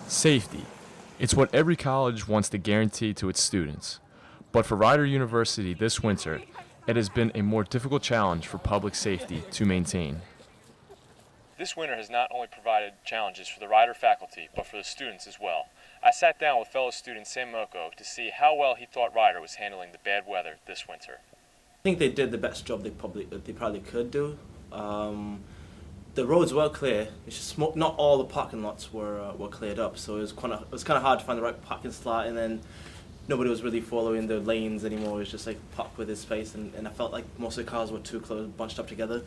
Safety. It's what every college wants to guarantee to its students. But for Rider University this winter, it has been a more difficult challenge for public safety to maintain. This winter has not only provided challenges for the Rider faculty, but for the students as well. I sat down with fellow student Sam Moko to see how well he thought Rider was handling the bad weather this winter. I think they did the best job they probably could do. The roads were clear. It's just not all the parking lots were cleared up, so it was kind of hard to find the right parking slot, and then nobody was really following the lanes anymore. It was just like park with his space, and I felt like most of the cars were too close, bunched up together.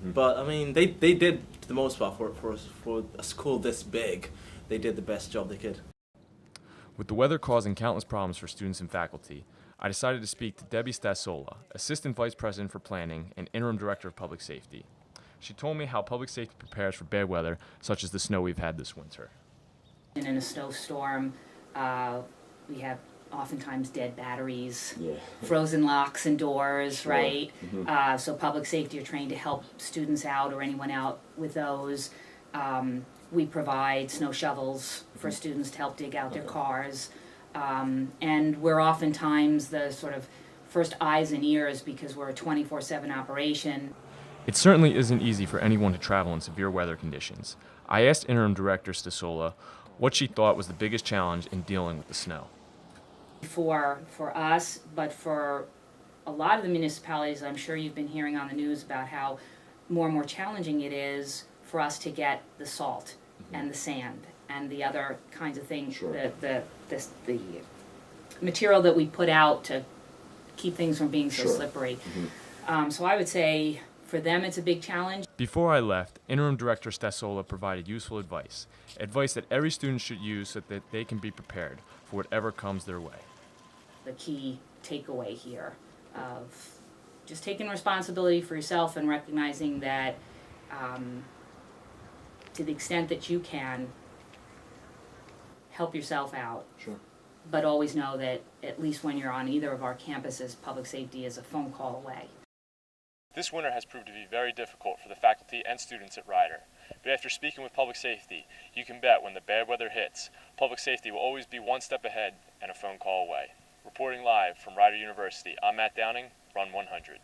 But I mean, they did for the most part for a school this big, they did the best job they could. With the weather causing countless problems for students and faculty, I decided to speak to Debbie Stasola, Assistant Vice President for Planning and Interim Director of Public Safety. She told me how public safety prepares for bad weather, such as the snow we've had this winter. And in a snowstorm, we have oftentimes dead batteries, frozen locks and doors, right? So public safety are trained to help students out or anyone out with those. We provide snow shovels for students to help dig out their cars. And we're oftentimes the sort of first eyes and ears because we're a 24/7 operation. It certainly isn't easy for anyone to travel in severe weather conditions. I asked Interim Director Stasola what she thought was the biggest challenge in dealing with the snow. For us, but for a lot of the municipalities, I'm sure you've been hearing on the news about how more and more challenging it is for us to get the salt and the sand and the other kinds of things, the material that we put out to keep things from being so slippery. So I would say for them it's a big challenge. Before I left, Interim Director Stasola provided useful advice that every student should use so that they can be prepared for whatever comes their way. The key takeaway here of just taking responsibility for yourself and recognizing that to the extent that you can, help yourself out. But always know that at least when you're on either of our campuses, public safety is a phone call away. This winter has proved to be very difficult for the faculty and students at Rider. But after speaking with public safety, you can bet when the bad weather hits, public safety will always be one step ahead and a phone call away. Reporting live from Rider University, I'm Matt Downing, Run 100.